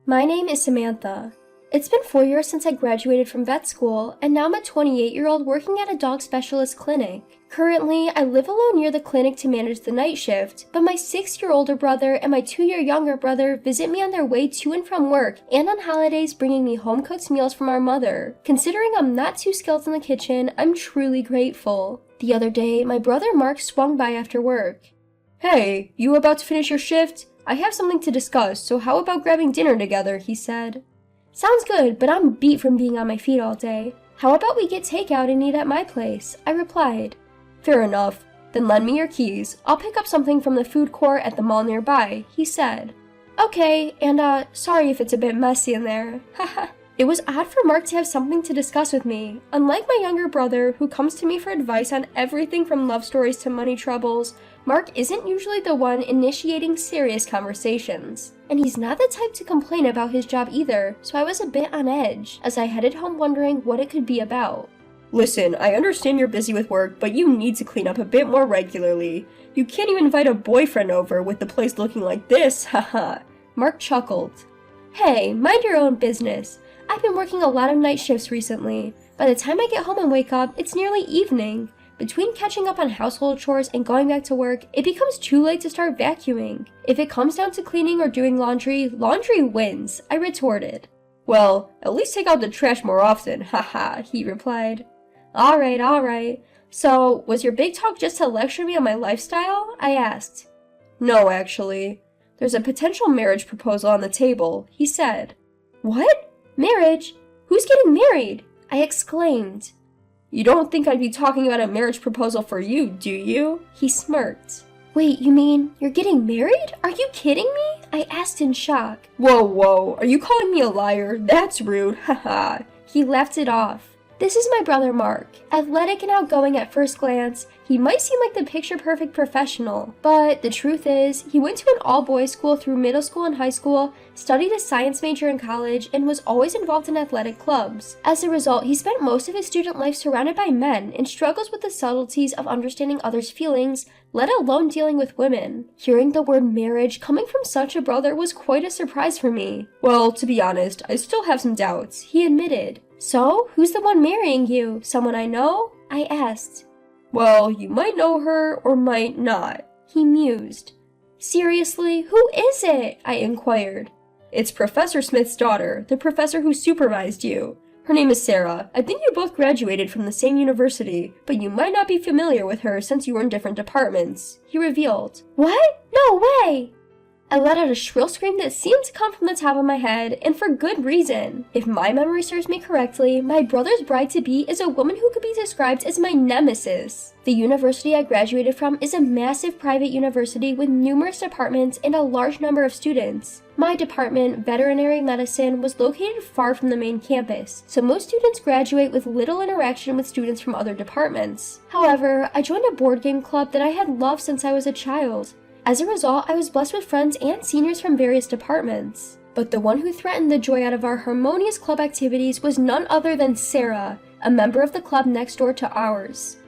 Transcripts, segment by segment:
My name is Samantha. It's been 4 years since I graduated from vet school, and now I'm a 28-year-old working at a dog specialist clinic. Currently, I live alone near the clinic to manage the night shift, but my 6-year older brother and my 2-year younger brother visit me on their way to and from work and on holidays bringing me home-cooked meals from our mother. Considering I'm not too skilled in the kitchen, I'm truly grateful. The other day, my brother Mark swung by after work. "Hey, you about to finish your shift? I have something to discuss, so how about grabbing dinner together?" he said. Sounds good, but I'm beat from being on my feet all day. How about we get takeout and eat at my place? I replied. Fair enough. Then lend me your keys. I'll pick up something from the food court at the mall nearby, he said. Okay, and sorry if it's a bit messy in there. Haha. It was odd for Mark to have something to discuss with me. Unlike my younger brother, who comes to me for advice on everything from love stories to money troubles, Mark isn't usually the one initiating serious conversations. And he's not the type to complain about his job either, so I was a bit on edge, as I headed home wondering what it could be about. Listen, I understand you're busy with work, but you need to clean up a bit more regularly. You can't even invite a boyfriend over with the place looking like this, haha. Mark chuckled. Hey, mind your own business. I've been working a lot of night shifts recently. By the time I get home and wake up, it's nearly evening. Between catching up on household chores and going back to work, it becomes too late to start vacuuming. If it comes down to cleaning or doing laundry, laundry wins, I retorted. Well, at least take out the trash more often, haha, he replied. Alright. So, was your big talk just to lecture me on my lifestyle? I asked. No, actually. There's a potential marriage proposal on the table, he said. What? Marriage? Who's getting married? I exclaimed. You don't think I'd be talking about a marriage proposal for you, do you? He smirked. Wait, you mean you're getting married? Are you kidding me? I asked in shock. Whoa, are you calling me a liar? That's rude, haha. He laughed it off. This is my brother Mark. Athletic and outgoing at first glance, he might seem like the picture-perfect professional, but the truth is, he went to an all-boys school through middle school and high school, studied a science major in college, and was always involved in athletic clubs. As a result, he spent most of his student life surrounded by men and struggles with the subtleties of understanding others' feelings, let alone dealing with women. Hearing the word marriage coming from such a brother was quite a surprise for me. Well, to be honest, I still have some doubts, he admitted. So, who's the one marrying you? Someone I know? I asked. Well, you might know her or might not, he mused. Seriously, who is it? I inquired. It's Professor Smith's daughter, the professor who supervised you. Her name is Sarah. I think you both graduated from the same university, but you might not be familiar with her since you were in different departments, he revealed. What? No way! I let out a shrill scream that seemed to come from the top of my head, and for good reason. If my memory serves me correctly, my brother's bride-to-be is a woman who could be described as my nemesis. The university I graduated from is a massive private university with numerous departments and a large number of students. My department, veterinary medicine, was located far from the main campus, so most students graduate with little interaction with students from other departments. However, I joined a board game club that I had loved since I was a child. As a result, I was blessed with friends and seniors from various departments. But the one who threatened the joy out of our harmonious club activities was none other than Sarah, a member of the club next door to ours.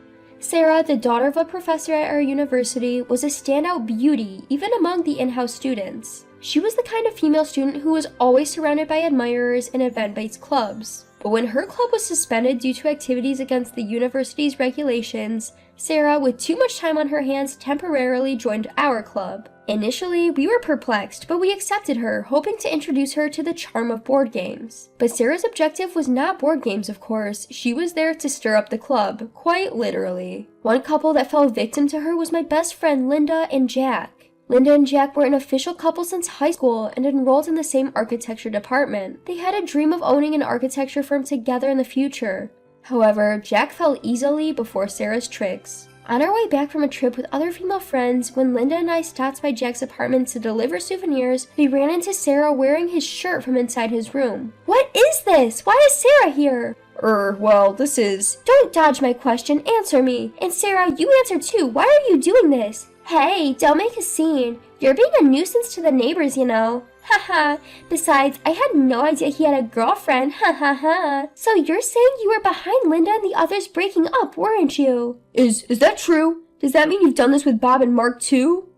Sarah, the daughter of a professor at our university, was a standout beauty even among the in-house students. She was the kind of female student who was always surrounded by admirers in event-based clubs. But when her club was suspended due to activities against the university's regulations, Sarah, with too much time on her hands, temporarily joined our club. Initially, we were perplexed, but we accepted her, hoping to introduce her to the charm of board games. But Sarah's objective was not board games, of course. She was there to stir up the club, quite literally. One couple that fell victim to her was my best friend Linda and Jack. Linda and Jack were an official couple since high school and enrolled in the same architecture department. They had a dream of owning an architecture firm together in the future. However, Jack fell easily before Sarah's tricks. On our way back from a trip with other female friends, when Linda and I stopped by Jack's apartment to deliver souvenirs, we ran into Sarah wearing his shirt from inside his room. What is this? Why is Sarah here? Well, this is... Don't dodge my question, answer me. And Sarah, you answer too. Why are you doing this? Hey, don't make a scene. You're being a nuisance to the neighbors, you know. Haha. Besides, I had no idea he had a girlfriend. Ha. So you're saying you were behind Linda and the others breaking up, weren't you? Is that true? Does that mean you've done this with Bob and Mark too?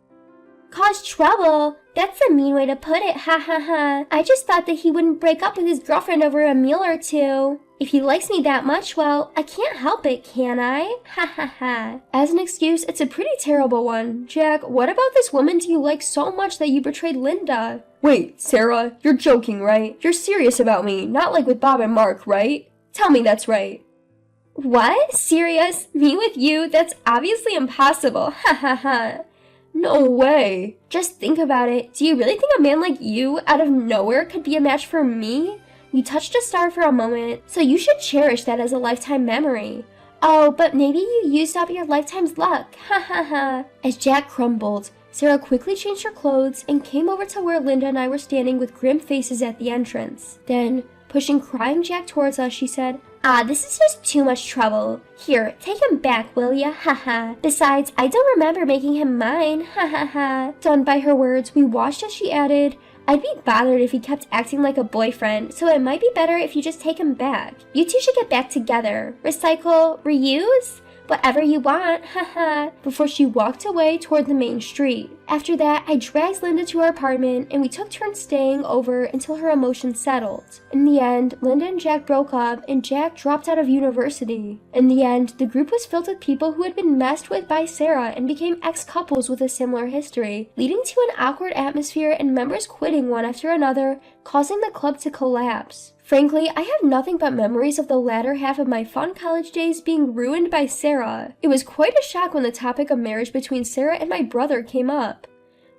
Cause trouble? That's a mean way to put it, ha ha ha. I just thought that he wouldn't break up with his girlfriend over a meal or two. If he likes me that much, well, I can't help it, can I? Ha ha ha. As an excuse, it's a pretty terrible one. Jack, what about this woman do you like so much that you betrayed Linda? Wait, Sarah, you're joking, right? You're serious about me, not like with Bob and Mark, right? Tell me that's right. What? Serious? Me with you? That's obviously impossible. Ha ha ha. No way. Just think about it. Do you really think a man like you, out of nowhere, could be a match for me? You touched a star for a moment, so you should cherish that as a lifetime memory. Oh, but maybe you used up your lifetime's luck. Ha ha ha. As Jack crumbled, Sarah quickly changed her clothes and came over to where Linda and I were standing with grim faces at the entrance. Then, pushing crying Jack towards us, she said, this is just too much trouble. Here, take him back, will ya? Ha ha. Besides, I don't remember making him mine. Ha ha ha. Stunned by her words, we watched as she added, I'd be bothered if he kept acting like a boyfriend, so it might be better if you just take him back. You two should get back together. Recycle, reuse? Whatever you want, haha. Before she walked away toward the main street. After that, I dragged Linda to her apartment and we took turns staying over until her emotions settled. In the end, Linda and Jack broke up and Jack dropped out of university. In the end, the group was filled with people who had been messed with by Sarah and became ex-couples with a similar history, leading to an awkward atmosphere and members quitting one after another, causing the club to collapse. Frankly, I have nothing but memories of the latter half of my fun college days being ruined by Sarah. It was quite a shock when the topic of marriage between Sarah and my brother came up.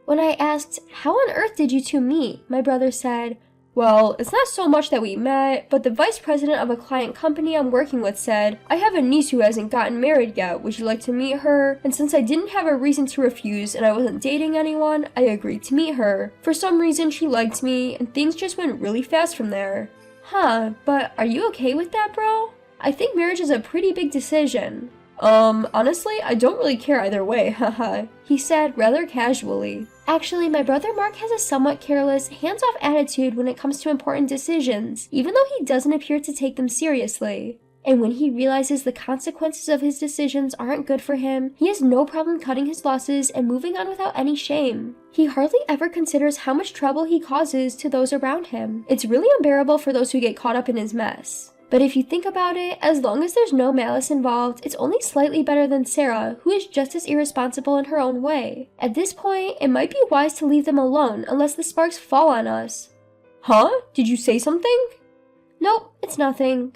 When I asked, how on earth did you two meet? My brother said, well, it's not so much that we met, but the vice president of a client company I'm working with said, I have a niece who hasn't gotten married yet, would you like to meet her? And since I didn't have a reason to refuse and I wasn't dating anyone, I agreed to meet her. For some reason, she liked me, and things just went really fast from there. Huh, but are you okay with that, bro? I think marriage is a pretty big decision. Honestly, I don't really care either way, haha, he said rather casually. Actually, my brother Mark has a somewhat careless, hands-off attitude when it comes to important decisions, even though he doesn't appear to take them seriously. And when he realizes the consequences of his decisions aren't good for him, he has no problem cutting his losses and moving on without any shame. He hardly ever considers how much trouble he causes to those around him. It's really unbearable for those who get caught up in his mess. But if you think about it, as long as there's no malice involved, it's only slightly better than Sarah, who is just as irresponsible in her own way. At this point, it might be wise to leave them alone unless the sparks fall on us. Huh? Did you say something? Nope, it's nothing.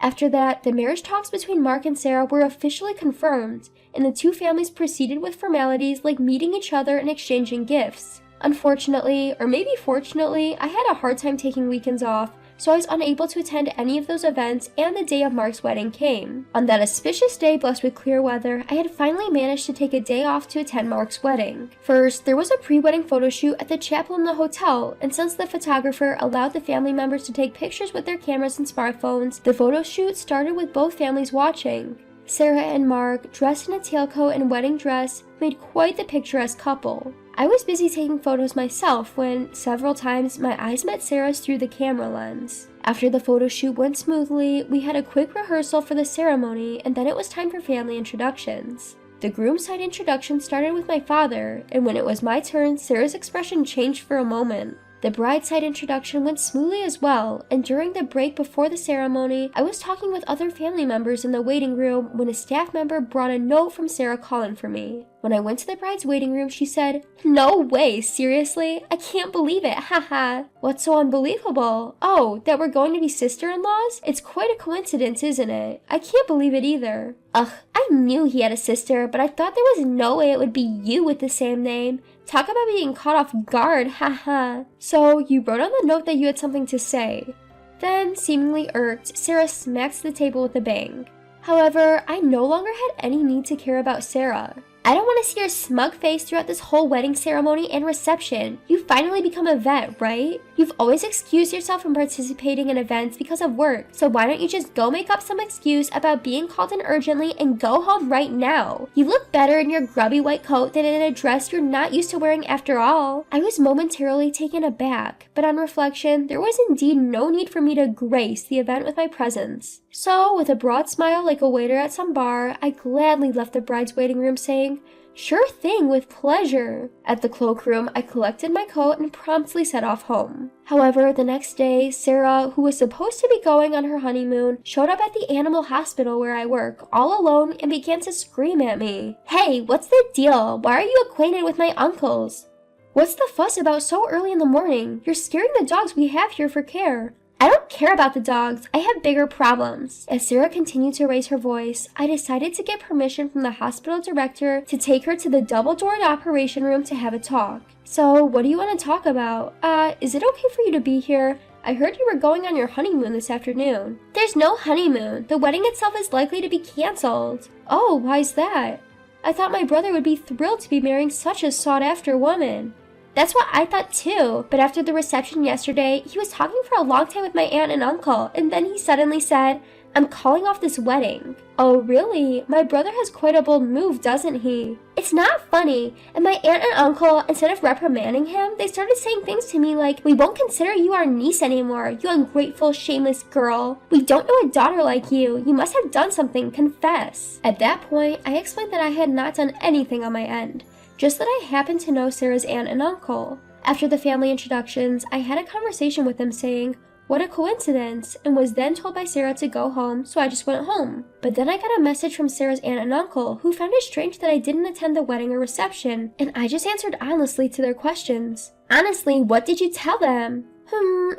After that, the marriage talks between Mark and Sarah were officially confirmed, and the two families proceeded with formalities like meeting each other and exchanging gifts. Unfortunately, or maybe fortunately, I had a hard time taking weekends off, so I was unable to attend any of those events, and the day of Mark's wedding came. On that auspicious day blessed with clear weather, I had finally managed to take a day off to attend Mark's wedding. First, there was a pre-wedding photo shoot at the chapel in the hotel, and since the photographer allowed the family members to take pictures with their cameras and smartphones, the photo shoot started with both families watching. Sarah and Mark, dressed in a tailcoat and wedding dress, made quite the picturesque couple. I was busy taking photos myself when, several times, my eyes met Sarah's through the camera lens. After the photo shoot went smoothly, we had a quick rehearsal for the ceremony, and then it was time for family introductions. The groom's side introduction started with my father, and when it was my turn, Sarah's expression changed for a moment. The bride's side introduction went smoothly as well, and during the break before the ceremony, I was talking with other family members in the waiting room when a staff member brought a note from Sarah calling for me. When I went to the bride's waiting room, she said, "No way, seriously? I can't believe it, haha." "What's so unbelievable?" "Oh, that we're going to be sister-in-laws? It's quite a coincidence, isn't it? I can't believe it either." "Ugh, I knew he had a sister, but I thought there was no way it would be you with the same name. Talk about being caught off guard, haha." "So, you wrote on the note that you had something to say." Then, seemingly irked, Sarah smacked the table with a bang. However, I no longer had any need to care about Sarah. "I don't want to see your smug face throughout this whole wedding ceremony and reception. You've finally become a vet, right? You've always excused yourself from participating in events because of work, so why don't you just go make up some excuse about being called in urgently and go home right now? You look better in your grubby white coat than in a dress you're not used to wearing after all." I was momentarily taken aback, but on reflection, there was indeed no need for me to grace the event with my presence. So, with a broad smile like a waiter at some bar, I gladly left the bride's waiting room saying, Sure thing, with pleasure. At the cloakroom, I collected my coat and promptly set off home. However, the next day, Sarah, who was supposed to be going on her honeymoon, showed up at the animal hospital where I work, all alone, and began to scream at me. Hey, what's the deal? Why are you acquainted with my uncles? What's the fuss about so early in the morning? You're scaring the dogs we have here for care. I don't care about the dogs. I have bigger problems. As Sarah continued to raise her voice, I decided to get permission from the hospital director to take her to the double-doored operation room to have a talk. So, what do you want to talk about? Is it okay for you to be here? I heard you were going on your honeymoon this afternoon. There's no honeymoon. The wedding itself is likely to be canceled. Oh, why's that? I thought my brother would be thrilled to be marrying such a sought-after woman. That's what I thought too, but after the reception yesterday, he was talking for a long time with my aunt and uncle, and then he suddenly said, I'm calling off this wedding. Oh really? My brother has quite a bold move, doesn't he? It's not funny, and my aunt and uncle, instead of reprimanding him, they started saying things to me like, we won't consider you our niece anymore, you ungrateful, shameless girl. We don't know a daughter like you. You must have done something, confess. At that point, I explained that I had not done anything on my end. Just that I happened to know Sarah's aunt and uncle. After the family introductions, I had a conversation with them saying, what a coincidence, and was then told by Sarah to go home, so I just went home. But then I got a message from Sarah's aunt and uncle, who found it strange that I didn't attend the wedding or reception, and I just answered honestly to their questions. Honestly, what did you tell them?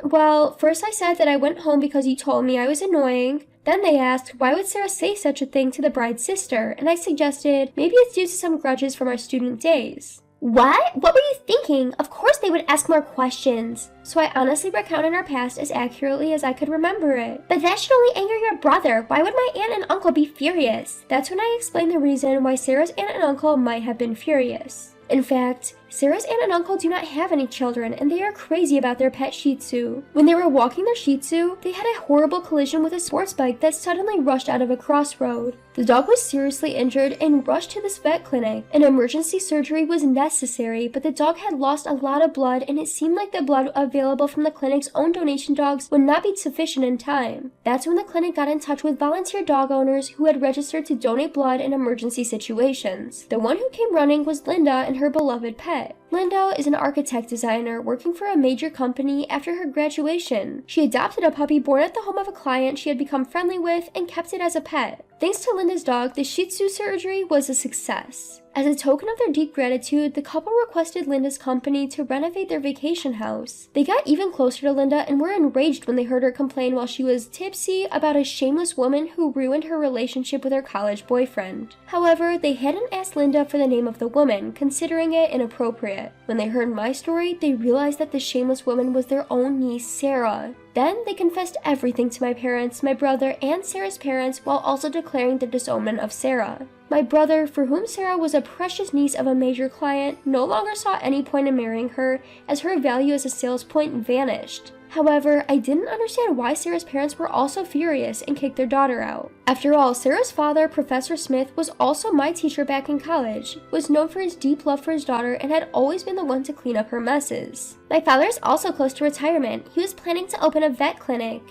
Well, first I said that I went home because you told me I was annoying. Then they asked, why would Sarah say such a thing to the bride's sister? And I suggested, maybe it's due to some grudges from our student days. What? What were you thinking? Of course they would ask more questions. So I honestly recounted our past as accurately as I could remember it. But that should only anger your brother. Why would my aunt and uncle be furious? That's when I explained the reason why Sarah's aunt and uncle might have been furious. In fact, Sarah's aunt and uncle do not have any children, and they are crazy about their pet Shih Tzu. When they were walking their Shih Tzu, they had a horrible collision with a sports bike that suddenly rushed out of a crossroad. The dog was seriously injured and rushed to this vet clinic. An emergency surgery was necessary, but the dog had lost a lot of blood, and it seemed like the blood available from the clinic's own donation dogs would not be sufficient in time. That's when the clinic got in touch with volunteer dog owners who had registered to donate blood in emergency situations. The one who came running was Linda and her beloved pet. Linda is an architect designer working for a major company after her graduation. She adopted a puppy born at the home of a client she had become friendly with and kept it as a pet. Thanks to Linda's dog, the Shih Tzu surgery was a success. As a token of their deep gratitude, the couple requested Linda's company to renovate their vacation house. They got even closer to Linda and were enraged when they heard her complain while she was tipsy about a shameless woman who ruined her relationship with her college boyfriend. However, they hadn't asked Linda for the name of the woman, considering it inappropriate. When they heard my story, they realized that the shameless woman was their own niece, Sarah. Then they confessed everything to my parents, my brother, and Sarah's parents while also declaring the disownment of Sarah. My brother, for whom Sarah was a precious niece of a major client, no longer saw any point in marrying her, as her value as a sales point vanished. However, I didn't understand why Sarah's parents were also furious and kicked their daughter out. After all, Sarah's father, Professor Smith, was also my teacher back in college, was known for his deep love for his daughter, and had always been the one to clean up her messes. My father is also close to retirement. He was planning to open a vet clinic.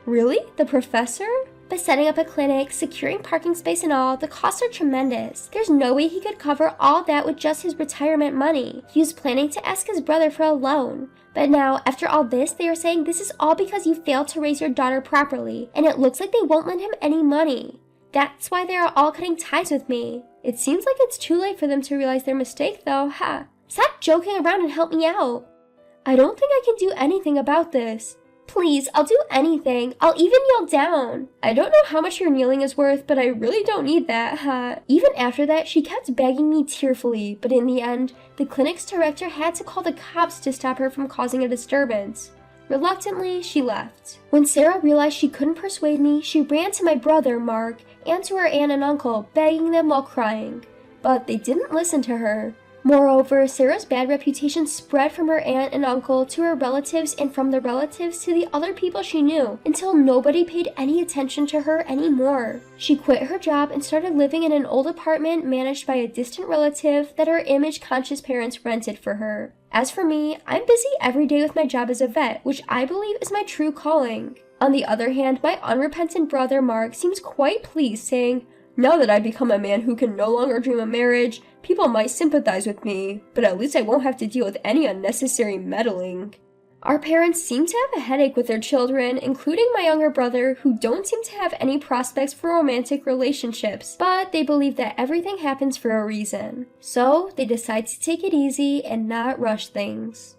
Really? The professor? But setting up a clinic, securing parking space and all, the costs are tremendous. There's no way he could cover all that with just his retirement money. He was planning to ask his brother for a loan. But now, after all this, they are saying this is all because you failed to raise your daughter properly, and it looks like they won't lend him any money. That's why they are all cutting ties with me. It seems like it's too late for them to realize their mistake though, ha. Stop joking around and help me out. I don't think I can do anything about this. Please, I'll do anything. I'll even kneel down. I don't know how much your kneeling is worth, but I really don't need that, huh? Even after that, she kept begging me tearfully, but in the end, the clinic's director had to call the cops to stop her from causing a disturbance. Reluctantly, she left. When Sarah realized she couldn't persuade me, she ran to my brother, Mark, and to her aunt and uncle, begging them while crying. But they didn't listen to her. Moreover, Sarah's bad reputation spread from her aunt and uncle to her relatives and from the relatives to the other people she knew, until nobody paid any attention to her anymore. She quit her job and started living in an old apartment managed by a distant relative that her image-conscious parents rented for her. As for me, I'm busy every day with my job as a vet, which I believe is my true calling. On the other hand, my unrepentant brother Mark seems quite pleased, saying, "Now that I've become a man who can no longer dream of marriage, People might sympathize with me, but at least I won't have to deal with any unnecessary meddling. Our parents seem to have a headache with their children, including my younger brother, who don't seem to have any prospects for romantic relationships, but they believe that everything happens for a reason. So, they decide to take it easy and not rush things.